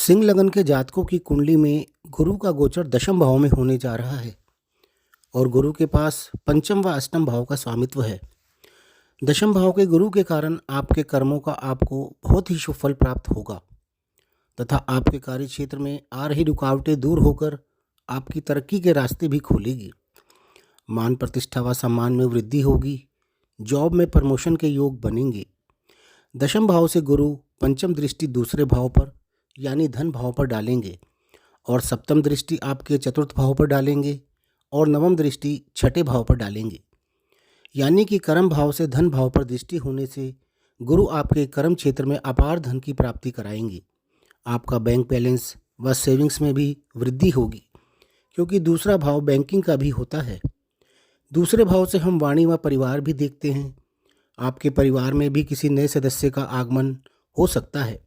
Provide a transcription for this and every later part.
सिंह लगन के जातकों की कुंडली में गुरु का गोचर दशम भाव में होने जा रहा है और गुरु के पास पंचम व अष्टम भाव का स्वामित्व है। दशम भाव के गुरु के कारण आपके कर्मों का आपको बहुत ही शुभ फल प्राप्त होगा तथा आपके कार्य क्षेत्र में आ रही रुकावटें दूर होकर आपकी तरक्की के रास्ते भी खोलेगी। मान प्रतिष्ठा व सम्मान में वृद्धि होगी। जॉब में प्रमोशन के योग बनेंगे। दशम भाव से गुरु पंचम दृष्टि दूसरे भाव पर यानी धन भाव पर डालेंगे और सप्तम दृष्टि आपके चतुर्थ भाव पर डालेंगे और नवम दृष्टि छठे भाव पर डालेंगे। यानी कि कर्म भाव से धन भाव पर दृष्टि होने से गुरु आपके कर्म क्षेत्र में अपार धन की प्राप्ति कराएंगे। आपका बैंक बैलेंस व सेविंग्स में भी वृद्धि होगी क्योंकि दूसरा भाव बैंकिंग का भी होता है। दूसरे भाव से हम वाणी व परिवार भी देखते हैं। आपके परिवार में भी किसी नए सदस्य का आगमन हो सकता है,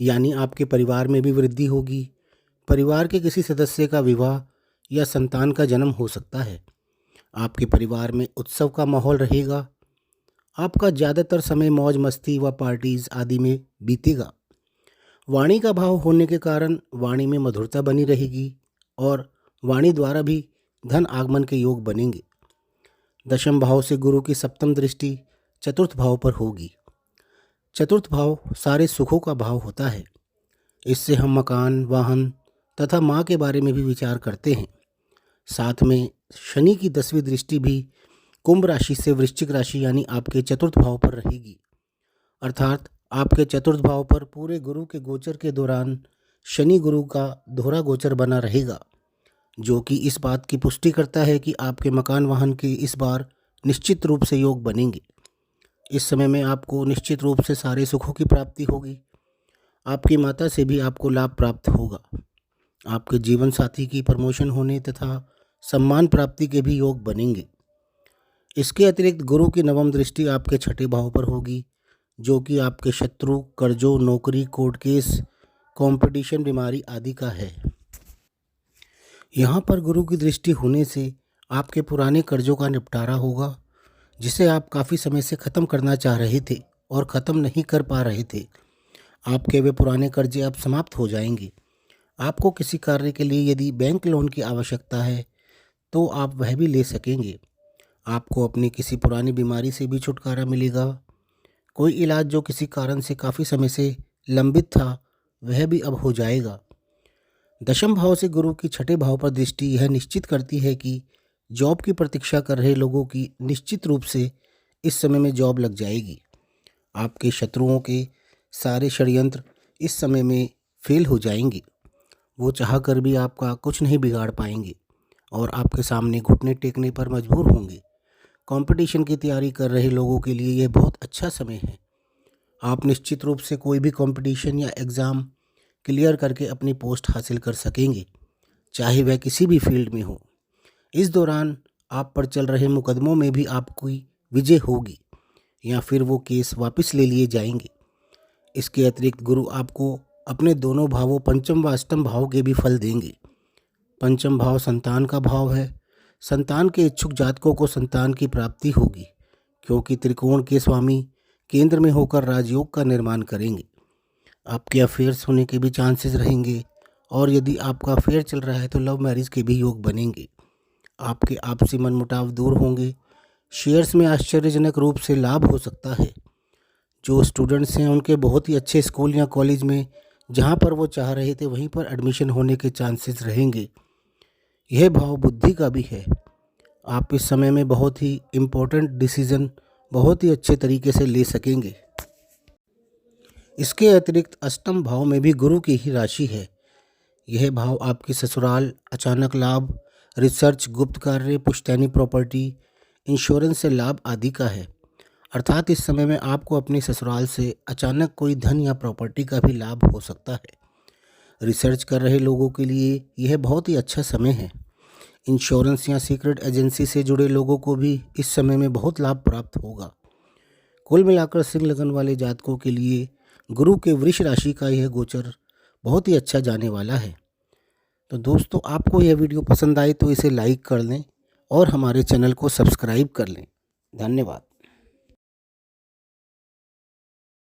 यानी आपके परिवार में भी वृद्धि होगी। परिवार के किसी सदस्य का विवाह या संतान का जन्म हो सकता है। आपके परिवार में उत्सव का माहौल रहेगा। आपका ज़्यादातर समय मौज मस्ती व पार्टीज आदि में बीतेगा। वाणी का भाव होने के कारण वाणी में मधुरता बनी रहेगी और वाणी द्वारा भी धन आगमन के योग बनेंगे। दशम भाव से गुरु की सप्तम दृष्टि चतुर्थ भाव पर होगी। चतुर्थ भाव सारे सुखों का भाव होता है। इससे हम मकान, वाहन तथा माँ के बारे में भी विचार करते हैं। साथ में शनि की 10वीं दृष्टि भी कुंभ राशि से वृश्चिक राशि यानी आपके चतुर्थ भाव पर रहेगी। अर्थात आपके चतुर्थ भाव पर पूरे गुरु के गोचर के दौरान शनि गुरु का दोहरा गोचर बना रहेगा, जो कि इस बात की पुष्टि करता है कि आपके मकान वाहन के इस बार निश्चित रूप से योग बनेंगे। इस समय में आपको निश्चित रूप से सारे सुखों की प्राप्ति होगी। आपकी माता से भी आपको लाभ प्राप्त होगा। आपके जीवन साथी की प्रमोशन होने तथा सम्मान प्राप्ति के भी योग बनेंगे। इसके अतिरिक्त गुरु की नवम दृष्टि आपके छठे भाव पर होगी, जो कि आपके शत्रु, कर्जों, नौकरी, कोर्ट केस, कंपटीशन, बीमारी आदि का है। यहाँ पर गुरु की दृष्टि होने से आपके पुराने कर्जों का निपटारा होगा, जिसे आप काफ़ी समय से ख़त्म करना चाह रहे थे और ख़त्म नहीं कर पा रहे थे। आपके वे पुराने कर्जे अब समाप्त हो जाएंगे। आपको किसी कार्य के लिए यदि बैंक लोन की आवश्यकता है तो आप वह भी ले सकेंगे। आपको अपनी किसी पुरानी बीमारी से भी छुटकारा मिलेगा। कोई इलाज जो किसी कारण से काफ़ी समय से लंबित था वह भी अब हो जाएगा। दशम भाव से गुरु की छठे भाव पर दृष्टि यह निश्चित करती है कि जॉब की प्रतीक्षा कर रहे लोगों की निश्चित रूप से इस समय में जॉब लग जाएगी। आपके शत्रुओं के सारे षड्यंत्र इस समय में फेल हो जाएंगे। वो चाह कर भी आपका कुछ नहीं बिगाड़ पाएंगे और आपके सामने घुटने टेकने पर मजबूर होंगे। कंपटीशन की तैयारी कर रहे लोगों के लिए यह बहुत अच्छा समय है। आप निश्चित रूप से कोई भी कंपटीशन या एग्ज़ाम क्लियर करके अपनी पोस्ट हासिल कर सकेंगे, चाहे वह किसी भी फील्ड में हो। इस दौरान आप पर चल रहे मुकदमों में भी आपकी विजय होगी या फिर वो केस वापस ले लिए जाएंगे। इसके अतिरिक्त गुरु आपको अपने दोनों भावों पंचम व अष्टम भाव के भी फल देंगे। पंचम भाव संतान का भाव है। संतान के इच्छुक जातकों को संतान की प्राप्ति होगी, क्योंकि त्रिकोण के स्वामी केंद्र में होकर राजयोग का निर्माण करेंगे। आपके अफेयर्स होने के भी चांसेस रहेंगे और यदि आपका अफेयर चल रहा है तो लव मैरिज के भी योग बनेंगे। आपके आपसी मनमुटाव दूर होंगे। शेयर्स में आश्चर्यजनक रूप से लाभ हो सकता है। जो स्टूडेंट्स हैं उनके बहुत ही अच्छे स्कूल या कॉलेज में जहां पर वो चाह रहे थे वहीं पर एडमिशन होने के चांसेस रहेंगे। यह भाव बुद्धि का भी है। आप इस समय में बहुत ही इम्पोर्टेंट डिसीज़न बहुत ही अच्छे तरीके से ले सकेंगे। इसके अतिरिक्त अष्टम भाव में भी गुरु की ही राशि है। यह भाव आपकी ससुराल, अचानक लाभ, रिसर्च, गुप्त कार्य, पुश्तैनी प्रॉपर्टी, इंश्योरेंस से लाभ आदि का है। अर्थात इस समय में आपको अपने ससुराल से अचानक कोई धन या प्रॉपर्टी का भी लाभ हो सकता है। रिसर्च कर रहे लोगों के लिए यह बहुत ही अच्छा समय है। इंश्योरेंस या सीक्रेट एजेंसी से जुड़े लोगों को भी इस समय में बहुत लाभ प्राप्त होगा। कुल मिलाकर सिंह लगन वाले जातकों के लिए गुरु के वृष राशि का यह गोचर बहुत ही अच्छा जाने वाला है। तो दोस्तों, आपको यह वीडियो पसंद आए तो इसे लाइक कर लें और हमारे चैनल को सब्सक्राइब कर लें। धन्यवाद।